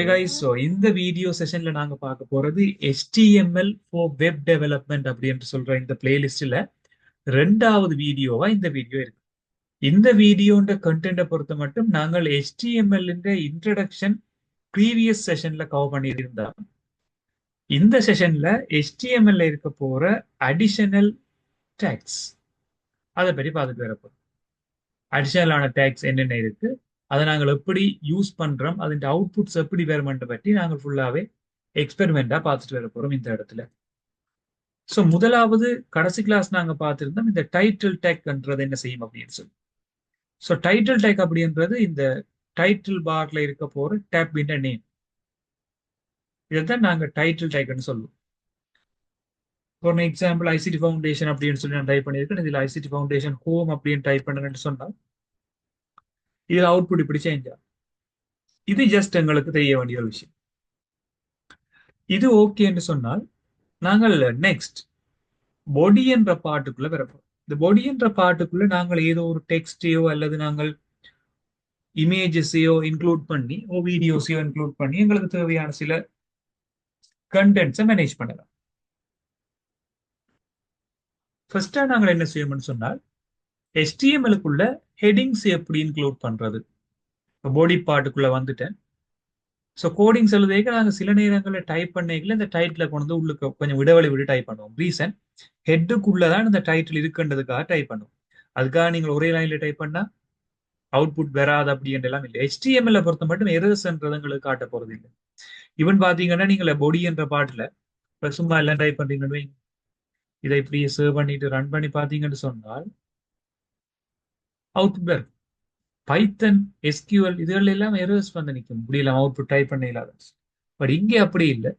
Okay guys, so இந்த video செஷன்ல நாங்க பார்க்க போறது HTML ஃபார் வெப் டெவலப்மெண்ட் அப்படின்னு சொல்ற இந்த பிளேலிஸ்ட்ல ரெண்டாவது வீடியோவா இந்த வீடியோ இருக்கு. இந்த வீடியோன்ற கண்டென்ட்டை பொறுத்த மட்டும் நாங்கள் HTML இன்ட்ரடக்ஷன் ப்ரீவியஸ் செஷன்ல கவர் பண்ணியிருந்தோம். இந்த செஷன்ல HTML இருக்க போற அடிஷனல் டேக்ஸ் அதை பற்றி பார்த்துட்டு வரப்போம். அடிஷனலான டேக்ஸ் என்னென்ன இருக்கு, அதை நாங்கள் எப்படி யூஸ் பண்றோம், அதன் அவுட்புட்ஸ் எப்படி வருமென்ற பற்றி நாங்கள் ஃபுல்லாவே எக்ஸ்பெரிமெண்டா பார்த்துட்டு வர போறோம் இந்த இடத்துல. ஸோ முதலாவது கடைசி கிளாஸ் நாங்க பார்த்திருந்தோம் இந்த டைட்டில் டேக்ன்றது என்ன செய்யும் அப்படின்னு சொல்லி. ஸோ டைட்டில் டேக் அப்படின்றது இந்த டைட்டில் பார்ல இருக்க போற டேப் இன் நேம், இதைத்தான் நாங்க டைட்டில் டேக்னு சொல்லுவோம். ஃபார் எக்ஸாம்பிள் ஐசிடி ஃபவுண்டேஷன் அப்படின்னு சொல்லி நான் டைப் பண்ணியிருக்கேன். இதில் ஐசிடி ஃபவுண்டேஷன் ஹோம் அப்படின்னு டைப் பண்ணுறேன்னு சொன்னால் இதில் அவுட்புட் இப்படி சேஞ்ச் ஆகும். இது ஜஸ்ட் எங்களுக்கு தெரிய வேண்டிய ஒரு விஷயம். இது ஓகேன்னு சொன்னால் நாங்கள் நெக்ஸ்ட் பொடி என்ற பாட்டுக்குள்ள வரப்போம். இந்த பொடி என்ற பாட்டுக்குள்ள நாங்கள் ஏதோ ஒரு டெக்ஸ்டையோ அல்லது நாங்கள் இமேஜஸையோ இன்க்ளூட் பண்ணி வீடியோஸையோ இன்க்ளூட் பண்ணி எங்களுக்கு தேவையான சில கண்டென்ட்ஸை மேனேஜ் பண்ணலாம். ஃபர்ஸ்டா நாங்கள் என்ன செய்யணும்னு சொன்னால் HTML-க்குள்ள ஹெட்டிங்ஸ் எப்படி இன்க்ளூட் பண்றது. பாடி பார்ட்டுக்குள்ள வந்துட்டேன். ஸோ கோடிங்ஸ் எழுதேக்க நாங்கள் சில நேரங்களில் டைப் பண்ணிக்கல இந்த டைட்டில் கொண்டு வந்து உள்ளுக்கு கொஞ்சம் இடைவெளி விட்டு டைப் பண்ணுவோம். ரீசன் ஹெட்டுக்குள்ளதான் இந்த டைட்டில் இருக்குன்றதுக்காக டைப் பண்ணுவோம். அதுக்காக நீங்கள் ஒரே லைன்ல டைப் பண்ணா அவுட்புட் வராது அப்படின்றலாம் இல்லை. HTML பொறுத்த மட்டும் எரர்ஸ்ன்றது எங்களுக்கு காட்ட போறது இல்லை. ஈவன் பாத்தீங்கன்னா நீங்க பொடி என்ற பாட்டுல சும்மா எல்லாம் டைப் பண்றீங்கன்னு இதை இப்படியே சேவ் பண்ணிட்டு ரன் பண்ணி பாத்தீங்கன்னு சொன்னால் அவுட்புட் வரும். பைத்தன் SQL இதுகள் எல்லாம் எரர்ஸ் வந்து நிற்கும், முடியல அவுட்புட் டைப் பண்ண இல்லாத. பட் இங்கே அப்படி இல்லை,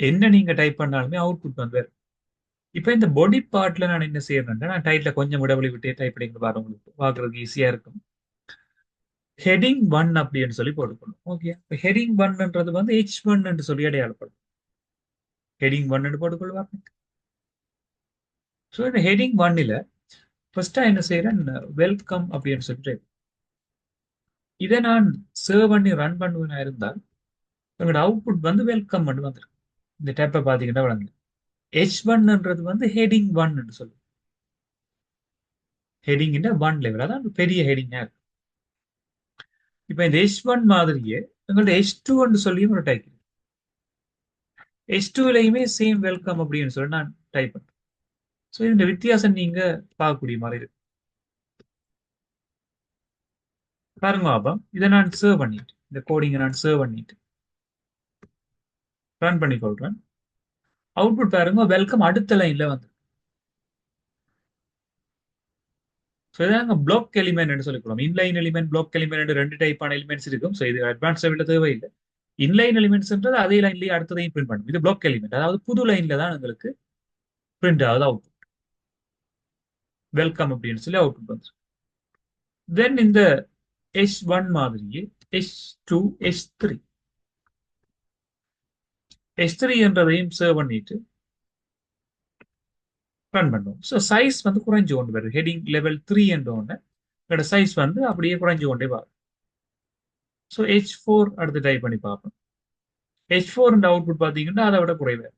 என்ன நீங்க டைப் பண்ணாலுமே அவுட்புட் வந்து வரும். இப்ப இந்த பொடி பார்ட்ல நான் என்ன செய்யறேன்னா நான் டைட்டில கொஞ்சம் இடைவெளி விட்டே டைப் பண்ணி பாருங்க, உங்களுக்கு பாக்குறதுக்கு ஈஸியா இருக்கும். ஹெடிங் 1 அப்படின்னு சொல்லி போட்டுக்கணும். ஓகே, ஹெடிங் 1ன்றது வந்து H1 என்று சொல்லி அடையாளப்படும். ஹெடிங் 1 போட்டுக்கொள்வாங்க. ஸோ இந்த ஹெடிங் 1ல ஃபர்ஸ்டா என்ன செய்யறேன், வெல்கம் அப்படின்னு சொல்லிட்டு இதை நான் சேவ் பண்ணி ரன் பண்ணுவேனா இருந்தால் உங்களோட அவுட்புட் வந்து வெல்கம் பண்ணி வந்துடும். இந்த டேப்பை பார்த்தீங்கன்னா வழங்க H1ன்றது வந்து ஹெடிங் 1 என்று சொல்லுவோம். ஹெடிங் 1 லெவல், அதான் பெரிய ஹெடிங்கா இருக்கு. இப்ப இந்த H1 மாதிரியே உங்கள்ட்ட H2 சொல்லியும் ஒரு டைப். H2லயுமே சேம் வெல்கம் அப்படின்னு சொல்லி நான் டைப் பண்றேன். ஸோ இந்த வித்தியாசம் நீங்க பார்க்கக்கூடிய மாதிரி இருக்கு. பாருங்க பாபா, இதை நான் சேவ் பண்ணிட்டு இந்த கோடிங்கை நான் சேவ் பண்ணிட்டு ரன் பண்ணி கொள்றேன். அவுட்புட் பாருங்க, வெல்கம் அடுத்த லைன்ல வந்து. ஸோ இதாங்க பிளாக் எலிமெண்ட் சொல்லிக்கலாம். இன்லைன் எலிமெண்ட், பிளாக் எலிமெண்ட் ரெண்டு டைப்பான எலிமெண்ட்ஸ் இருக்கும். ஸோ இது அட்வான்ஸ் விட தேவையில்லை. இன்லைன் எலிமெண்ட்ஸ்ன்றது அதே லைன்லயே அடுத்ததையும் பிரிண்ட் பண்ணும். இது பிளாக் எலிமெண்ட், அதாவது புது லைன்ல தான் உங்களுக்கு பிரிண்ட் ஆகுது அவுட்புட். வெல்கம் அப்படின்னு சொல்லி அவுட்புட் வந்து. தென் இந்த H1 மாதிரியே H2, H3 என்றதையும் சேவ் பண்ணிட்டு ரன் பண்ணுவோம். ஸோ சைஸ் வந்து குறைஞ்சு கொண்டு வருது. ஹெடிங் லெவல் 3 என்ற ஒன்று இதோட சைஸ் வந்து அப்படியே குறைஞ்சு கொண்டே வரும். ஸோ H4 அடுத்து டைப் பண்ணி பார்ப்போம். H4 அவுட்புட் பார்த்தீங்கன்னா அதை விட குறைவு.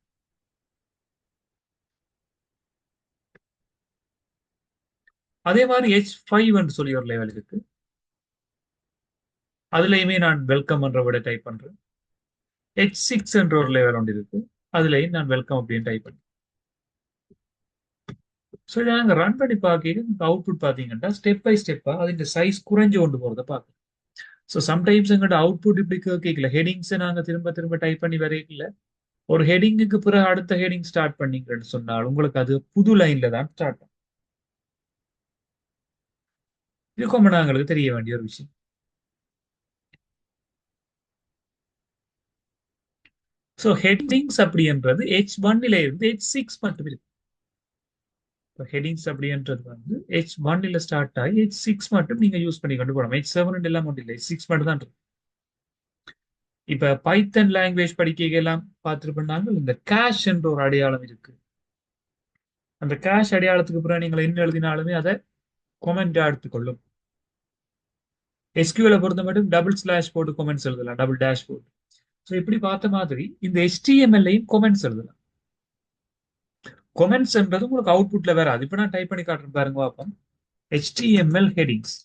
அதே மாதிரி H5 என்று சொல்லி ஒரு லெவல் இருக்கு. அதுலயுமே நான் வெல்கம் என்ற விட டைப் பண்றேன். H6 என்ற ஒரு லெவல் ஒன்று இருக்கு, அதுலயும் நான் வெல்கம் அப்படின்னு டைப் பண்ணேன். ஸோ இதை நாங்கள் ரன் பண்ணி பார்க்க அவுட்புட் பார்த்தீங்கன்னா ஸ்டெப் பை ஸ்டெப்பா அதிന്റെ சைஸ் குறைஞ்சு கொண்டு போறதை பார்க்கணும். ஸோ சம்டைம்ஸ் எங்கள்கிட்ட அவுட்புட் இப்படி கேட்கல, ஹெடிங்ஸை நாங்கள் திரும்ப திரும்ப டைப் பண்ணி வரைக்கல. ஒரு ஹெடிங்குக்கு பிறகு அடுத்த ஹெடிங் ஸ்டார்ட் பண்ணீங்கன்னு சொன்னால் உங்களுக்கு அது புது லைன்ல தான் ஸ்டார்ட் ஆகும். இது ரொம்ப நாங்களுக்கு தெரிய வேண்டிய ஒரு விஷயம். ஸோ ஹெட்டிங்ஸ் அப்படின்றது H1ல இருந்து H6 மட்டும் இருக்கு. ஹெடிங்ஸ் அப்படின்றது வந்து H1ல ஸ்டார்ட் ஆகி H6 மட்டும் நீங்க யூஸ் பண்ணி கொண்டு போகலாம். H7 எல்லாம் ஒன்றும் இல்லை, H6 மட்டும் தான் இருக்கு. இப்ப பைத்தன் லாங்குவேஜ் படிக்க எல்லாம் பார்த்துட்டு பண்ணாங்க, இந்த கேஷ் என்ற ஒரு அடையாளம் இருக்கு. அந்த கேஷ் அடையாளத்துக்கு பிறகு நீங்கள் என்ன எழுதினாலுமே அதை கொமெண்டா எடுத்துக்கொள்ளும். எஸ்கியூஎல் பொறுத்த மட்டும் டபுள் ஸ்லாஷ் போட்டு கொமெண்ட்ஸ் எழுதலாம், டபுள் டேஷ் போட்டு. ஸோ இப்படி பார்த்த மாதிரி இந்த HTML-லையும் கொமெண்ட்ஸ் எழுதலாம். கொமெண்ட்ஸ்ன்றது உங்களுக்கு அவுட்புட்ல வேற, அது இப்போ நான் டைப் பண்ணி காட்டுறேன் பாருங்க பார்ப்போம். HTML ஹெடிங்ஸ்,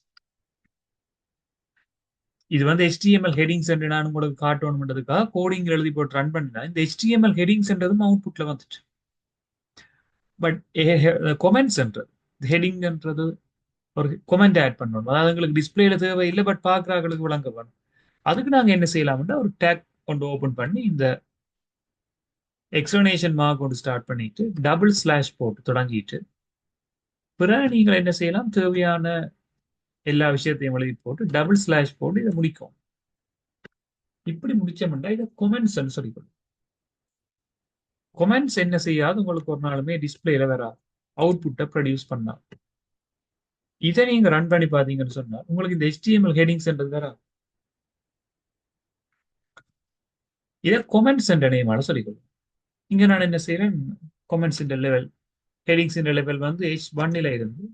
இது வந்து HTML ஹெடிங்ஸ் என்று நான் உங்களுக்கு காட்டணும்ன்றதுக்காக கோடிங் எழுதி போட்டு ரன் பண்ணினா இந்த HTML ஹெடிங்ஸ்ன்றதும் அவுட்புட்ல வந்துட்டு. பட் கொமெண்ட்ஸ்ன்றது, ஹெடிங்ன்றது ஒரு கொமெண்ட் ஆட் பண்ணணும், அதாவது எங்களுக்கு டிஸ்பிளேல தேவையில்லை, பட் பார்க்குறாங்களுக்கு விளங்க வேணும். அதுக்கு நாங்க என்ன செய்யலாம்னா ஒரு டேக் கொண்டு ஓபன் பண்ணி இந்த எக்ஸ்பிளனேஷன் மார்க் கொண்டு ஸ்டார்ட் பண்ணிட்டு டபுள் ஸ்லாஷ் போட்டு தொடங்கிட்டு பிறகு நீங்கள் என்ன செய்யலாம், தேவையான எல்லா விஷயத்தையும் எழுதி போட்டு டபுள் ஸ்லாஷ் போட்டு இதை முடிக்கும். இப்படி முடிச்சோம்னா இதை கொமெண்ட்ஸ் சொல்லிக்கணும். கொமெண்ட்ஸ் என்ன செய்யாது, உங்களுக்கு ஒரு நாளுமே டிஸ்பிளேல வராது, அவுட்புட்டை ப்ரொடியூஸ் பண்ணா. இதை நீங்க ரன் பண்ணி பாத்தீங்கன்னு சொன்னா உங்களுக்கு இந்த HTML ஹெடிங்ஸ்ன்றது வராது. இதை கொமெண்ட்ஸ் என்ற நேமால சொல்லிக்கணும். இங்க நான் என்ன செய்யறேன், கொமெண்ட்ஸ் லெவல், ஹெடிங்ஸ் லெவல் வந்து H1 இருந்து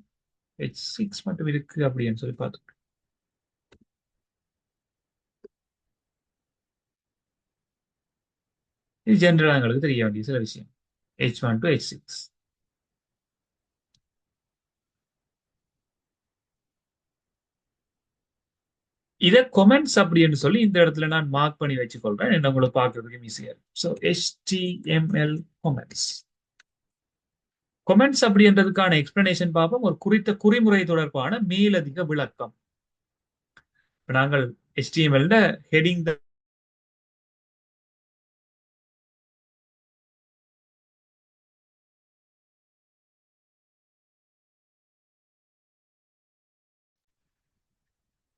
H6 மட்டும் இருக்கு அப்படின்னு சொல்லி பார்த்துக்கணும். இது ஜென்ரலா எங்களுக்கு தெரிய வேண்டிய சில விஷயம். H1 to H6. இதை கொமெண்ட்ஸ் அப்படின்னு சொல்லி இந்த இடத்துல நான் மார்க் பண்ணி வச்சுக்கொள்றேன், என்ன உங்களுக்கு பார்க்கறதுக்கு ஈஸியா இருக்கும். So HTML comments. கொமெண்ட்ஸ் அப்படின்றதுக்கான எக்ஸ்பிளனேஷன் பார்ப்போம். ஒரு குறித்த குறிமுறை தொடர்பான மேலதிக விளக்கம். இப்ப நாங்கள் HTML ஹெடிங்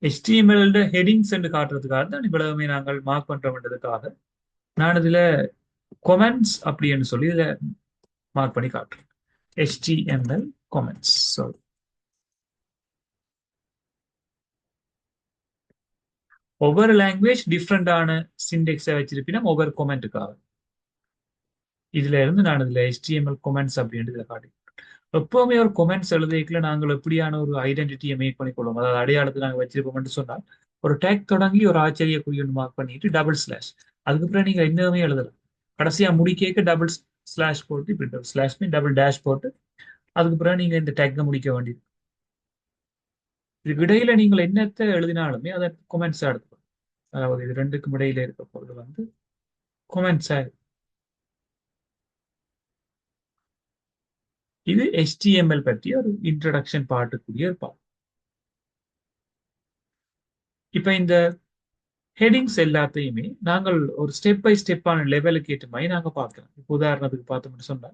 HTML ஹெடிங்ஸ் என்று காட்டுறதுக்காக தான் இவ்வளவுமே நாங்கள் மார்க் பண்றோம்ன்றதுக்காக நான் இதுல கொமெண்ட்ஸ் அப்படின்னு சொல்லி இதை மார்க் பண்ணி காட்டுறேன். HTML comments. So ஒவ்வொரு லாங்குவேஜ் டிஃப்ரெண்டான சிண்டெக்ஸை வச்சிருப்பினா ஒவ்வொரு கொமெண்ட்டுக்காக. இதுல இருந்து நான் இதுல HTML comments அப்படின்றது காட்டி எப்பவுமே ஒரு கொமெண்ட்ஸ் எழுதிக்கல நாங்கள் எப்படியான ஒரு ஐடென்டிட்டியை மேக் பண்ணி கொள்வோம், அதாவது அடையாளத்தை நாங்கள் வச்சிருப்போம்னு சொன்னால் ஒரு டேக் தொடங்கி ஒரு ஆச்சரிய குறி ஒன்று மார்க் பண்ணிட்டு டபுள் ஸ்லாஷ், அதுக்கப்புறம் நீங்க இன்னுமே எழுதலாம். கடைசியா முடிக்க டபுள் ஸ்லாஷ் போட்டு இப்படி டபுள் ஸ்லாஷ் டபுள் டேஷ் போட்டு அதுக்கப்புறம் நீங்க இந்த டேக்கை முடிக்க வேண்டியது. இதுக்கு இடையில நீங்கள் என்னத்தை எழுதினாலுமே அதை கொமெண்ட்ஸா எடுத்துக்கணும். அதாவது இது ரெண்டுக்கும் இடையில இருக்க பொருள் வந்து கொமெண்ட்ஸா. இது HTML பற்றிய ஒரு இன்ட்ரடக்ஷன் பாட்டுக்குரிய ஒரு பாட்டு. இப்ப இந்த ஹெடிங்ஸ் எல்லாத்தையுமே நாங்கள் ஒரு ஸ்டெப் பை ஸ்டெப்பான லெவலுக்கு ஏற்ற மாதிரி நாங்க பார்க்கலாம். இப்போ உதாரணத்துக்கு பார்த்தோம்னு சொன்னா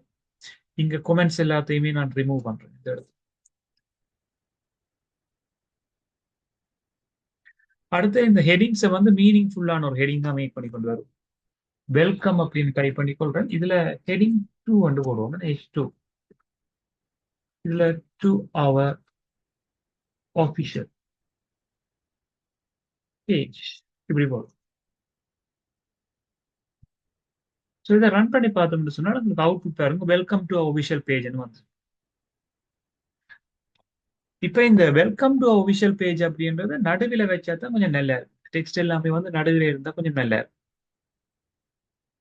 இங்க கொமெண்ட்ஸ் எல்லாத்தையுமே நான் ரிமூவ் பண்றேன் இந்த இடத்துல. அடுத்து இந்த ஹெடிங்ஸை வந்து மீனிங்ஃபுல்லான ஒரு ஹெடிங் தான் மேக் பண்ணி கொண்டு வரும். வெல்கம் அப்படின்னு டைப் பண்ணி கொள்றேன். இதுல ஹெடிங் 2 வந்து போடுவோம், H2. இதுல டு அவர் ஆஃபிஷியல் பேஜ் இப்படி போடும். ஸோ இதை ரன் பண்ணி பார்த்தோம்னு சொன்னா உங்களுக்கு அவுட்புட் பாருங்க, வெல்கம் டு ஒபிஷியல் பேஜ்னு வந்து. இப்ப இந்த வெல்கம் டு ஒபிஷியல் பேஜ் அப்படின்றது நடுவில் வச்சா தான் கொஞ்சம் நல்லா இருக்கும். டெக்ஸ்ட் எல்லாமே வந்து நடுவில் இருந்தா கொஞ்சம் நல்லா இருக்கும்.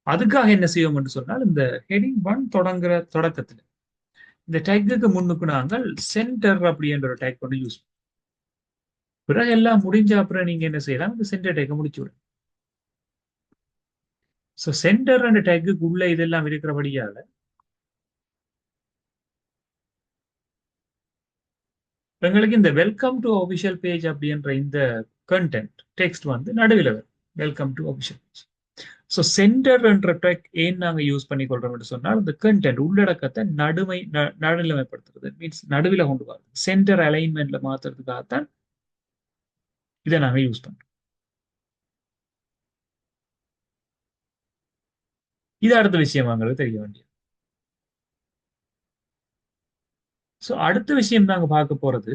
அதுக்காக என்ன செய்வோம்னு சொன்னால் இந்த ஹெடிங் 1 தொடங்குற தொடக்கத்துல இந்த டேக்குக்கு முன்னுக்கு நாங்கள் சென்டர் அப்படின்ற ஒரு டேக் கொண்டு யூஸ். பிறகு எல்லாம் முடிஞ்ச அப்புறம் நீங்க என்ன செய்யலாம், இந்த சென்டர் டேக்கை முடிச்சு விடும். ஸோ சென்டர் அண்ட் டேக்குக்கு உள்ள இதெல்லாம் இருக்கிறபடியால எங்களுக்கு இந்த வெல்கம் டு ஒபிஷியல் பேஜ் அப்படின்ற இந்த கண்டென்ட் டெக்ஸ்ட் வந்து நடுவில் வரும். Welcome to official page. So centre என்ற டேக் ஏன் நாங்க யூஸ் பண்ணி கொள்றோம்னு சொன்னால் இந்த கண்டென்ட் உள்ளடக்கத்தை நடுநிலைமைப்படுத்துறது, மீன்ஸ் நடுவில் கொண்டு வரும், சென்டர் அலைன்மெண்ட்ல மாத்துறதுக்காகத்தான் இதை நாங்க யூஸ் பண்றோம். இது அடுத்த விஷயம் எங்களுக்கு தெரிய வேண்டியது. ஸோ அடுத்த விஷயம் நாங்க பார்க்க போறது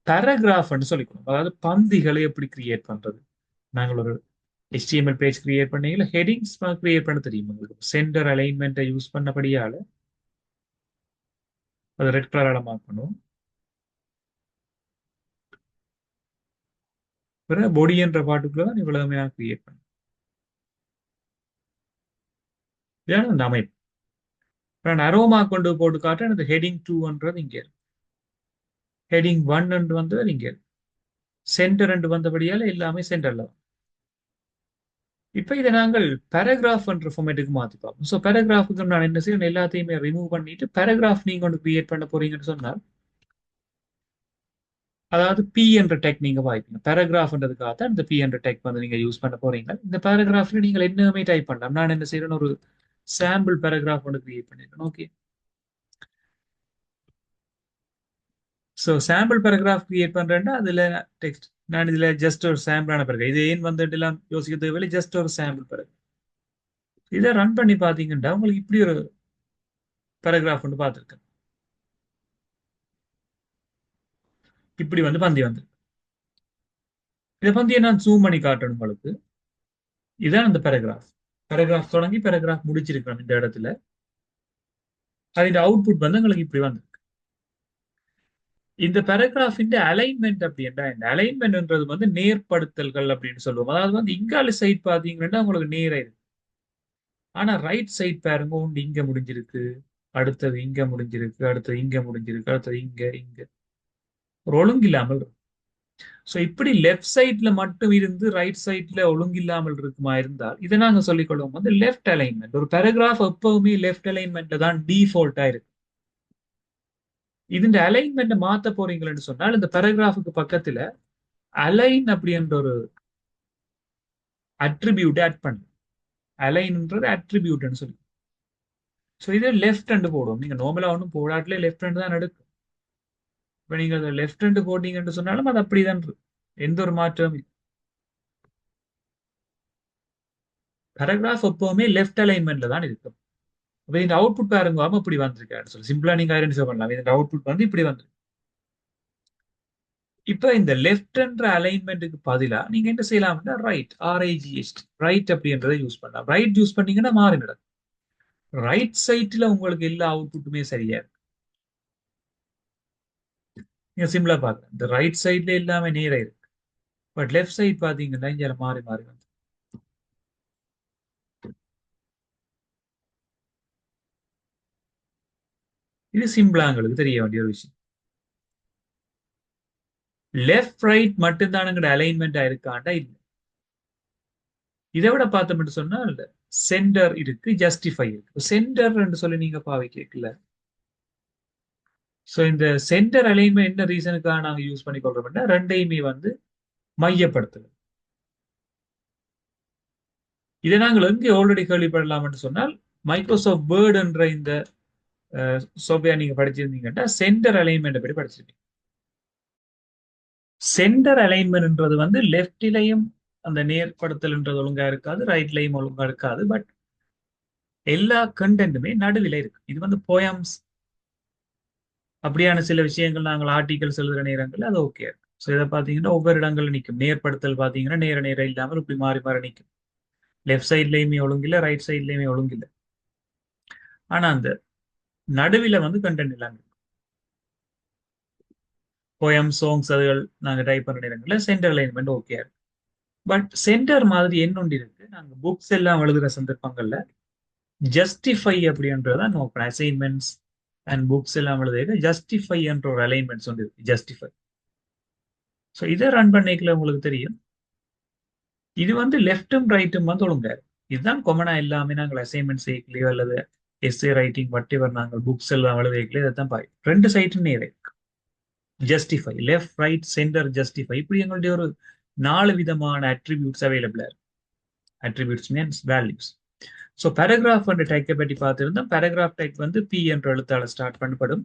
பேராகிராஃப்னு சொல்லிக்கணும், அதாவது பந்திகளை எப்படி கிரியேட் பண்றது. நாங்கள் ஒரு HTML பேஜ் கிரியேட் பண்ணீங்களா, ஹெடிங்ஸ் கிரியேட் பண்ண தெரியும் உங்களுக்கு. சென்டர் அலைன்மெண்ட்டை யூஸ் பண்ணபடியால அதை ரெட் கலரால மார்க் பண்ணுவோம். பிறகு பொடி என்ற பாட்டுக்குள்ள தான் இவ்வளவுமே நான் கிரியேட் பண்ணேன். இதான் அந்த அமைப்பு. நான் அரோமா கொண்டு போட்டு காட்டுறேன். அந்த ஹெடிங் 2ன்றது இங்க இருக்கு. ஹெடிங் 1 என்று வந்தது இங்க இருக்கு. சென்டர் என்று வந்தபடியால எல்லாமே சென்டர்ல. இப்ப இதை நாங்கள் பேராகிராஃப் என்ற ஃபார்மேட்டுக்கு மாத்தி பார்ப்போம். ஸோ பேராகிராஃபுக்கு நான் என்ன செய்யணும், எல்லாத்தையுமே ரிமூவ் பண்ணிட்டு பேராகிராஃப் நீங்க ஒன்று கிரியேட் பண்ண போறீங்கன்னு சொன்னால், அதாவது பி என்ற டெக் நீங்க வாய்ப்பீங்க. பேராகிராஃப்ன்றதுக்காக தான் இந்த பி என்ற டெக் வந்து நீங்க யூஸ் பண்ண போறீங்க. இந்த பேராகிராஃப்ல நீங்கள் என்னமே டைப் பண்ணலாம். நான் என்ன செய்யறேன்னு ஒரு சாம்பிள் பேராகிராஃப் ஒன்று கிரியேட் பண்ணிருக்கேன். Okay. So sample paragraph create பண்றேன்னா அதுல டெக்ஸ்ட் நான் இதுல ஜஸ்ட் ஒரு சாம்பிளான பேராகிராஃப், இது ஏன் வந்துட்டு எல்லாம் யோசிக்க தேவையில்லை, ஜஸ்ட் ஒரு சாம்பிள் பேராகிராஃப். இதை ரன் பண்ணி பாத்தீங்கன்னா உங்களுக்கு இப்படி ஒரு பேராகிராஃப் ஒன்று பார்த்துருக்கேன். இப்படி வந்து பந்தி வந்து இதை பந்தியை நான் ஜூம் பண்ணி காட்டணும் உங்களுக்கு. இதான் அந்த பேராகிராஃப். பேராகிராஃப் தொடங்கி பேராகிராஃப் முடிச்சிருக்கணும் இந்த இடத்துல. அதோட அவுட்புட் வந்து உங்களுக்கு இப்படி வந்து இந்த பேராகிராஃபின் அலைன்மெண்ட் அப்படின்னா இந்த அலைன்மெண்ட்ன்றது வந்து நேர்படுத்தல்கள் அப்படின்னு சொல்லுவோம். அதாவது வந்து இங்கால சைட் பாத்தீங்கன்னா உங்களுக்கு நேரா இருக்கு. ஆனா ரைட் சைட் பாருங்க, ஒன்று இங்க முடிஞ்சிருக்கு, அடுத்தது இங்க முடிஞ்சிருக்கு, அடுத்தது இங்க முடிஞ்சிருக்கு, அடுத்தது இங்க இங்க ஒரு ஒழுங்கு இல்லாமல் இருக்கு. ஸோ இப்படி லெஃப்ட் சைட்ல மட்டும் இருந்து ரைட் சைட்ல ஒழுங்கில்லாமல் இருக்குமா இருந்தால் இதை நாங்க சொல்லிக் கொள்வோம் வந்து லெஃப்ட் அலைன்மெண்ட். ஒரு பேராகிராஃப் எப்பவுமே லெஃப்ட் அலைன்மெண்ட்ல தான் டிஃபால்ட்டா இருக்கு. இதுஇந்த அலைன்மெண்ட் மாத்த போறீங்கன்னு சொன்னால் இந்த பேராகிராஃபுக்கு பக்கத்துல அலைன் அப்படின்ற ஒரு அட்ரிபியூட் ஆட் பண்ணு. அலைன்ன்றது அட்ரிபியூட்னு சொல்லி. ஸோ இதே லெஃப்ட் ஹேண்ட் போடுவோம். நீங்க நார்மலா ஒன்றும் போடாட்டிலே லெஃப்ட் ஹேண்ட் தான் எடுக்கும். இப்ப நீங்க அதை லெஃப்ட் ஹேண்ட் போட்டீங்கன்னு சொன்னாலும் அது அப்படிதான் இருக்கு. எந்த ஒரு மாற்றமும் இல்லை. பேராகிராஃப் எப்பவுமே லெஃப்ட் அலைன்மெண்ட்ல தான் இருக்கும். அப்ப இந்த அவுட்புட் பாருங்க இப்படி வந்திருக்காரு சொல்லி சிம்பிளா நீங்க ஐடென்டிஃபை பண்ணலாம். இந்த அவுட்புட் வந்து இப்படி வந்து இப்ப இந்த லெஃப்ட் என்ற அலைன்மெண்ட்டுக்கு பதிலா நீங்க என்ன செய்யலாம்னா ரைட், RIGHT, ரைட் அப்படின்றத யூஸ் பண்ணலாம். ரைட் யூஸ் பண்ணீங்கன்னா மாறி நடக்கும். ரைட் சைட்ல உங்களுக்கு எல்லா அவுட்புட்டுமே சரியா இருக்கு. நீங்க சிம்பிளா பாருங்க, இந்த ரைட் சைட்ல எல்லாமே நேரா இருக்கு. பட் லெஃப்ட் சைட் பாத்தீங்கன்னா இங்க மாறி மாறி வந்து இது சிம்பிளா உங்களுக்கு தெரிய வேண்டிய ஒரு விஷயம். லெஃப்ட் ரைட் மட்டும்தான் எங்கட அலைன்மெண்டா இருக்காண்டா இல்ல. இதை விட பார்த்தோம்னு சொன்னா சென்டர் இருக்கு, ஜஸ்டிஃபை இருக்கு. சென்டர் சொல்லி நீங்க பாவிக்கல. ஸோ இந்த சென்டர் அலைன்மெண்ட் என்ன ரீசனுக்காக நாங்க யூஸ் பண்ணி கொள்றோம்னா ரெண்டையுமே வந்து மையப்படுத்துது. இதை நாங்கள் எங்கே ஆல்ரெடி கேள்விப்படலாம்னு சொன்னால் மைக்ரோசாஃப்ட் வேர்ட் என்ற இந்த சாஃப்ட்வேர் நீங்க படிச்சிருந்தீங்கன்னா சென்டர் அலைன்மெண்ட் படி படிச்சிருக்கீங்க. சென்டர் அலைன்மெண்ட்ன்றது வந்து லெஃப்டிலையும் அந்த நேர்படுத்தல்ன்றது ஒழுங்கா இருக்காது, ரைட்லையும் ஒழுங்கா இருக்காது. பட் எல்லா கண்டென்ட்டுமே நடுவில் இருக்கு. இது வந்து போயம்ஸ் அப்படியான சில விஷயங்கள் நாங்கள் ஆர்டிகல்ஸ் எழுதுற நேரங்கள் அது ஓகே. ஸோ இதை பார்த்தீங்கன்னா ஒவ்வொரு இடங்கள்ல நிற்கும். நேர்படுத்தல் பார்த்தீங்கன்னா நேர நேரம் இல்லாமல் இப்படி மாறி மாறி நிற்கும். லெஃப்ட் சைட்லயுமே ஒழுங்கில்லை, ரைட் சைட்லயுமே ஒழுங்கில்லை. ஆனா அந்த நடுவில் வந்து கண்டென்ட் இல்லாமல் போயம் சாங்ஸ் அதுகள் நாங்கள் டைப் பண்ற நேரங்கள்ல centre alignment okay. But centre மாதிரி என்ன ஒன்று இருக்கு, நாங்கள் புக்ஸ் எல்லாம் எழுதுற சந்தர்ப்பங்கள்ல ஜஸ்டிஃபை அப்படின்றதான் நோக்கம். அசைன்மெண்ட்ஸ் அண்ட் புக்ஸ் எல்லாம் எழுத ஜஸ்டிஃபை என்ற ஒரு அலைன்மெண்ட்ஸ் வந்து இருக்கு, ஜஸ்டிஃபை. ஸோ இதை ரன் பண்ணிக்கல உங்களுக்கு தெரியும். இது வந்து லெஃப்டும் ரைட்டும் வந்து ஒழுங்கா இருக்கு. இதுதான் கொமனா எல்லாமே நாங்கள் அசைன்மெண்ட் செய்யலையோ அல்லது எஸ்ஏ ரைட்டிங் வட்டிவர் நாங்கள் புக்ஸ் எல்லாம் எழுதிக்கலையோ இதைத்தான் பாய் ரெண்டு சைட்டும் நேரே justify, left right centre justify. இப்படி எங்களுடைய ஒரு 4 விதமான அட்ரிபியூட்ஸ் அவைலபிளா இருக்கு. Attributes means values. So paragraph என்ற டைக்கை பற்றி பார்த்திருந்தோம். பேராகிராஃப் டைப் வந்து பி என்ற எழுத்தால ஸ்டார்ட் பண்ணப்படும்.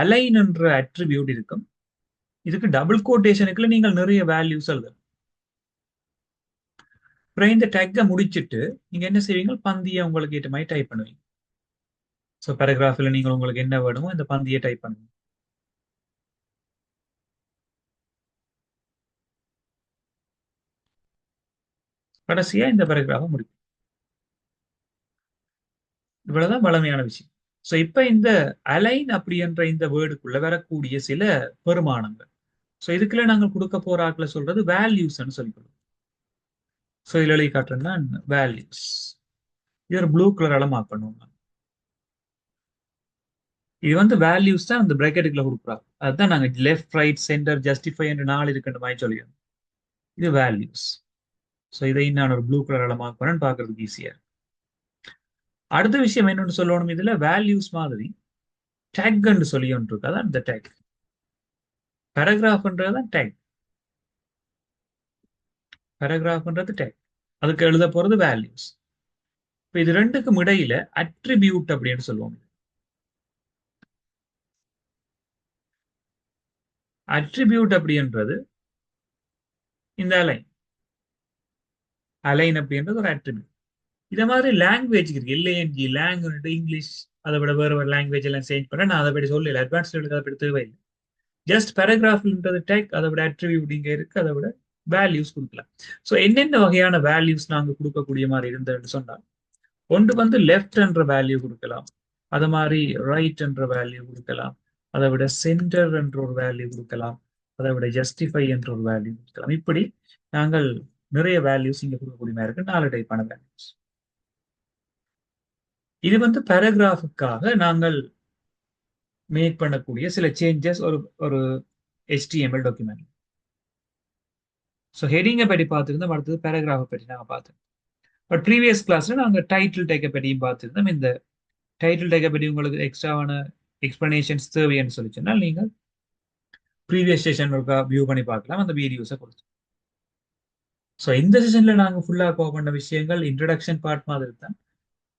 அலைன் என்ற அட்ரிபியூட் இருக்கும். இதுக்கு டபுள் கோட்டேஷனுக்குள்ள நீங்கள் நிறைய வேல்யூஸ் எழுதணும். அப்புறம் இந்த டேக்கை முடிச்சிட்டு நீங்க என்ன செய்வீங்க, பந்தியை உங்களுக்கு ஏற்ற மாதிரி டைப் பண்ணுவீங்க. ஸோ பேராகிராஃபில் நீங்கள் உங்களுக்கு என்ன வேணுமோ இந்த பந்தியை டைப் பண்ணுவீங்க. கடைசியா இந்த பேராகிராஃபை முடிக்கும். இவ்வளவுதான் வளமையான விஷயம். ஸோ இப்ப இந்த அலைன் அப்படி என்ற இந்த வேர்டுக்குள்ள வரக்கூடிய சில பெருமானங்கள். ஸோ இதுக்குள்ள நாங்கள் கொடுக்க போற ஆட்களை சொல்றது வேல்யூஸ்ன்னு சொல்லிக்கிறோம். ஸோ இதில் எழுதி காட்டுறேன்னா வேல்யூஸ். இது ஒரு ப்ளூ கலரால மார்க் பண்ணுவோம். இது வந்து வேல்யூஸ் தான் அந்த பிராக்கெட்டுக்குள்ள கொடுக்குறாங்க. அதுதான் நாங்க லெஃப்ட் ரைட் சென்டர் ஜஸ்டிஃபை என்று 4 இருக்கின்ற மாதிரி சொல்லிடுறோம். இது வேல்யூஸ். ஸோ இதையும் நான் ஒரு ப்ளூ கலரால மார்க் பண்ணேன்னு பார்க்கறதுக்கு ஈஸியா. அடுத்த விஷயம் என்னன்னு சொல்லணும், இதுல வேல்யூஸ் மாதிரி டேக்ன்னு சொல்லி ஒன்று இருக்கு. அதான் இந்த டேக். பேராகிராஃப்ன்றதுதான் டேக். பேராகிராஃப்ன்றது டேக். அதுக்கு எழுத போறது வேல்யூஸ். இப்போ இது ரெண்டுக்கும் இடையில அட்ரிபியூட் அப்படின்னு சொல்லுவோம். அட்ரிபியூட் அப்படின்றது இந்த அலைன். அலைன் அப்படின்றது ஒரு அட்ரிபியூட். இதை மாதிரி லாங்குவேஜ் இருக்கு. எல்ஏஎன்ஜி லாங்குவேஜ் இங்கிலீஷ், அதை விட வேற ஒரு லாங்குவேஜ் எல்லாம் சேஞ்ச் பண்ண நான் அதை பற்றி சொல்லல. அட்வான்ஸ் லெவலுக்கு அதை பற்றி தேவையில்லை. ஜஸ்ட் பேராகிராஃப்ன்றது டேக், அதை விட அட்ரிபியூட் இங்க இருக்கு, அதை விட வேல்யூஸ் கொடுக்கலாம். ஸோ என்னென்ன வகையான வேல்யூஸ் நாங்க கொடுக்கக்கூடிய மாதிரி இருந்ததுன்னு சொன்னால், ஒன்று வந்து லெஃப்ட் என்ற வேல்யூ கொடுக்கலாம், அது மாதிரி ரைட் என்ற வேல்யூ கொடுக்கலாம், அதை விட சென்டர் என்ற ஒரு வேல்யூ கொடுக்கலாம், அதை விட ஜஸ்டிஃபை என்ற ஒரு வேல்யூ கொடுக்கலாம். இப்படி நாங்கள் நிறைய வேல்யூஸ் இங்க கொடுக்கக்கூடிய மாதிரி இருக்கு. 4 டைப்பான வேல்யூஸ். இது வந்து பேராகிராஃபுக்காக நாங்கள் மேக் பண்ணக்கூடிய சில சேஞ்சஸ் ஒரு ஒரு HTML டாக்குமெண்ட். ஸோ ஹெடிங்கை பற்றி பார்த்துருந்தோம், அடுத்தது பேராகிராஃபை பற்றி நாங்கள் பார்த்தோம். பட் ப்ரீவியஸ் கிளாஸ்ல நாங்கள் டைட்டில் டேக்கை பற்றியும் பார்த்துருந்தோம். இந்த டைட்டில் டேக்கை பற்றி உங்களுக்கு எக்ஸ்ட்ராவான எக்ஸ்பிளனேஷன்ஸ் தேவைன்னு சொல்லி சொன்னால் நீங்கள் ப்ரீவியஸ் செஷன் வியூ பண்ணி பார்க்கலாம், அந்த வீடியோஸை கொடுத்து. ஸோ இந்த செஷன்ல நாங்கள் ஃபுல்லாக கவர் பண்ண விஷயங்கள் இன்ட்ரடக்ஷன் பார்ட் மாதிரி தான்.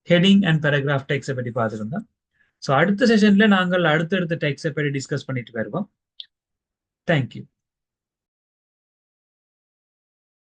ஹெடிங் அண்ட் பேராகிராஃப் டெக்ஸை பற்றி பார்த்துருந்தோம். ஸோ அடுத்த செஷன்ல நாங்கள் அடுத்தடுத்த டெக்ஸை பற்றி டிஸ்கஸ் பண்ணிட்டு வருவோம். தேங்க்யூ.